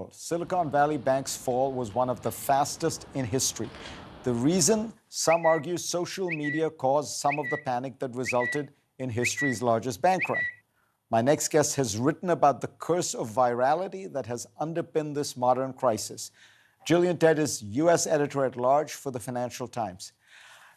Editorial, Silicon Valley Bank's fall was one of the fastest in history. The reason, some argue, social media caused some of the panic that resulted in history's largest bank run. My next guest has written about the curse of virality that has underpinned this modern crisis. Gillian Tett is U.S. editor-at-large for the Financial Times.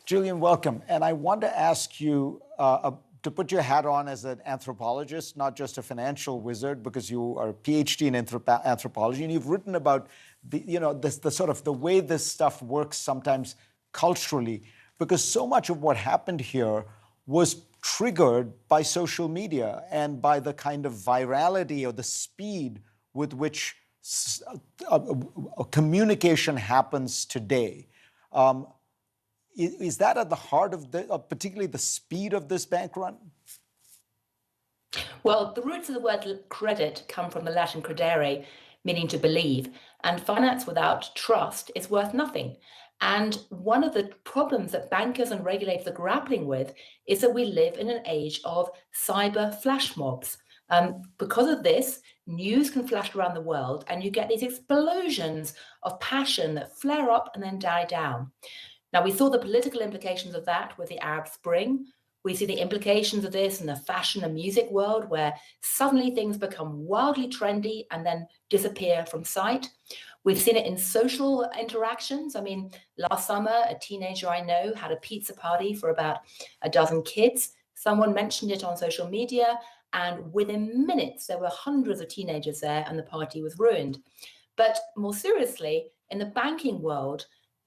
Gillian, welcome. And I want to ask you to put your hat on as an anthropologist, not just a financial wizard, because you are a PhD in anthropology, and you've written about the way this stuff works sometimes culturally, because so much of what happened here was triggered by social media and by the kind of virality or the speed with which communication happens today. Is that at the heart of particularly the speed of this bank run? Well, the roots of the word credit come from the Latin credere, meaning to believe, and finance without trust is worth nothing. And one of the problems that bankers and regulators are grappling with is that we live in an age of cyber flash mobs. Because of this, news can flash around the world, and you get these explosions of passion that flare up and then die down. Now, we saw the political implications of that with the Arab Spring. We see the implications of this in the fashion and music world, where suddenly things become wildly trendy and then disappear from sight. We've seen it in social interactions. I mean, last summer, a teenager I know had a pizza party for about a dozen kids. Someone mentioned it on social media, and within minutes, there were hundreds of teenagers there, and the party was ruined. But more seriously, in the banking world,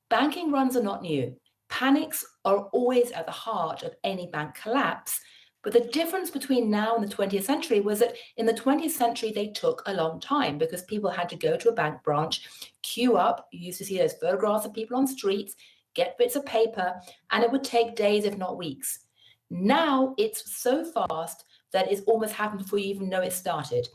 banking runs are not new. Panics are always at the heart of any bank collapse. But the difference between now and the 20th century was that in the 20th century, they took a long time because people had to go to a bank branch, queue up. You used to see those photographs of people on streets, get bits of paper, and it would take days, if not weeks. Now it's so fast that it's almost happened before you even know it started.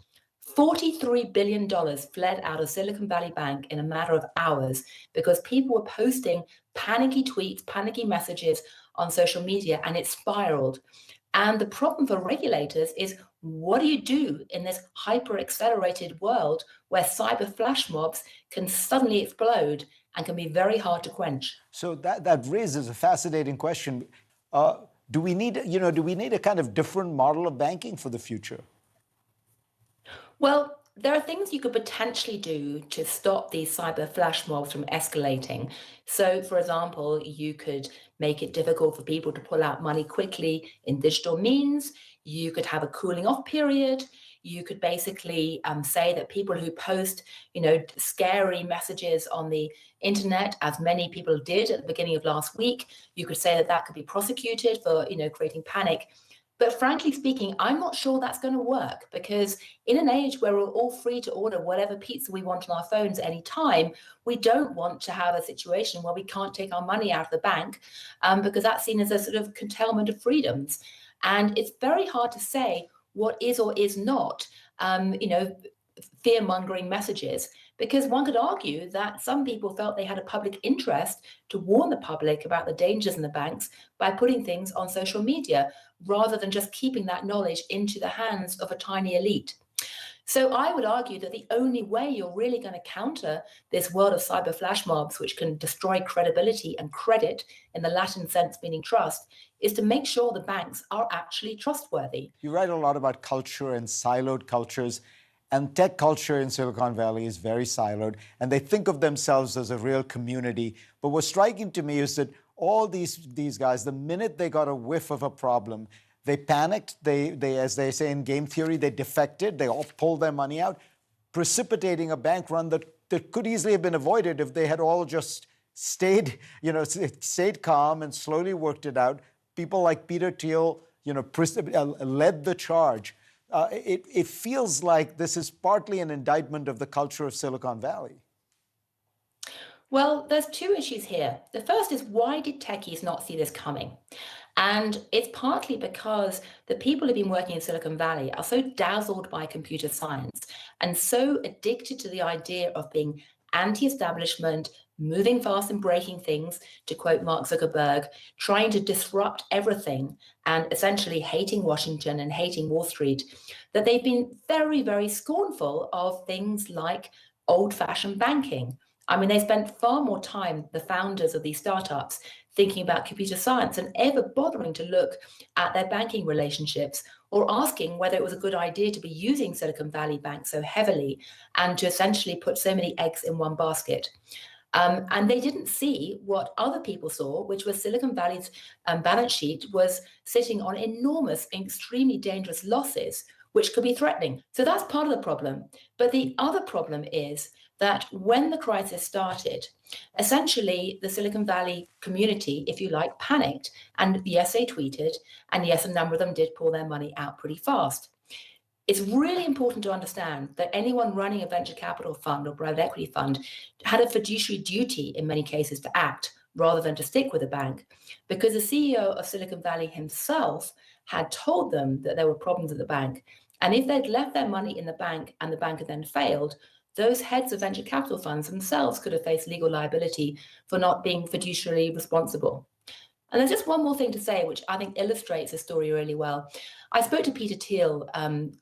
$43 billion fled out of Silicon Valley Bank in a matter of hours because people were posting panicky tweets, panicky messages on social media, and it spiraled. And the problem for regulators is, what do you do in this hyper-accelerated world where cyber flash mobs can suddenly explode and can be very hard to quench? So that raises a fascinating question. Do we need a kind of different model of banking for the future? Well, there are things you could potentially do to stop these cyber flash mobs from escalating. So, for example, you could make it difficult for people to pull out money quickly in digital means. You could have a cooling off period. You could basically say that people who post, scary messages on the internet, as many people did at the beginning of last week, you could say that that could be prosecuted for, creating panic. But frankly speaking, I'm not sure that's going to work, because in an age where we're all free to order whatever pizza we want on our phones at any time, we don't want to have a situation where we can't take our money out of the bank because that's seen as a sort of curtailment of freedoms. And it's very hard to say what is or is not, fear-mongering messages, because one could argue that some people felt they had a public interest to warn the public about the dangers in the banks by putting things on social media, rather than just keeping that knowledge into the hands of a tiny elite. So I would argue that the only way you're really going to counter this world of cyber flash mobs, which can destroy credibility and credit in the Latin sense meaning trust, is to make sure the banks are actually trustworthy. You write a lot about culture and siloed cultures, and tech culture in Silicon Valley is very siloed, and they think of themselves as a real community. But what's striking to me is that all these guys, the minute they got a whiff of a problem, they panicked, they as they say in game theory, they defected, they all pulled their money out, precipitating a bank run that could easily have been avoided if they had all just stayed calm and slowly worked it out. People like Peter Thiel, led the charge. It feels like this is partly an indictment of the culture of Silicon Valley. Well, there's two issues here. The first is, why did techies not see this coming? And it's partly because the people who've been working in Silicon Valley are so dazzled by computer science and so addicted to the idea of being anti-establishment, moving fast and breaking things, to quote Mark Zuckerberg, trying to disrupt everything and essentially hating Washington and hating Wall Street, that they've been very, very scornful of things like old-fashioned banking. I mean, they spent far more time, the founders of these startups, thinking about computer science than ever bothering to look at their banking relationships or asking whether it was a good idea to be using Silicon Valley Bank so heavily and to essentially put so many eggs in one basket. And they didn't see what other people saw, which was Silicon Valley's balance sheet was sitting on enormous, extremely dangerous losses, which could be threatening. So that's part of the problem. But the other problem is that when the crisis started, essentially the Silicon Valley community, if you like, panicked. And yes, they tweeted, and yes, a number of them did pull their money out pretty fast. It's really important to understand that anyone running a venture capital fund or private equity fund had a fiduciary duty in many cases to act rather than to stick with a bank, because the CEO of Silicon Valley himself had told them that there were problems at the bank. And if they'd left their money in the bank and the bank had then failed, those heads of venture capital funds themselves could have faced legal liability for not being fiduciarily responsible. And there's just one more thing to say, which I think illustrates the story really well. I spoke to Peter Thiel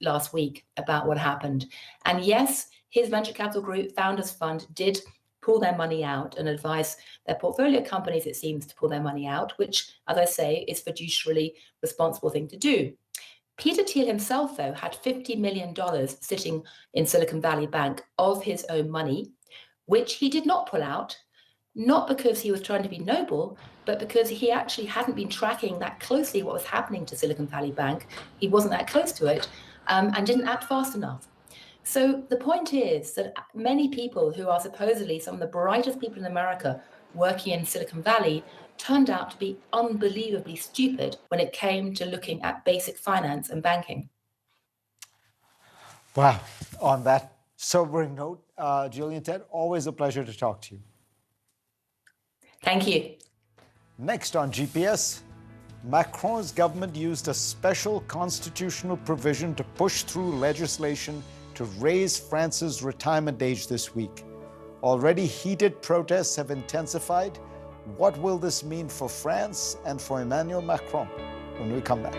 last week about what happened. And yes, his venture capital group, Founders Fund, did pull their money out and advise their portfolio companies, it seems, to pull their money out, which, as I say, is a fiduciarily responsible thing to do. Peter Thiel himself, though, had $50 million sitting in Silicon Valley Bank of his own money, which he did not pull out, not because he was trying to be noble, but because he actually hadn't been tracking that closely what was happening to Silicon Valley Bank. He wasn't that close to it and didn't act fast enough. So the point is that many people who are supposedly some of the brightest people in America working in Silicon Valley turned out to be unbelievably stupid when it came to looking at basic finance and banking. Wow. On that sobering note, Gillian Tett, always a pleasure to talk to you. Thank you. Next on GPS, Macron's government used a special constitutional provision to push through legislation to raise France's retirement age this week. Already heated protests have intensified. What will this mean for France and for Emmanuel Macron when we come back?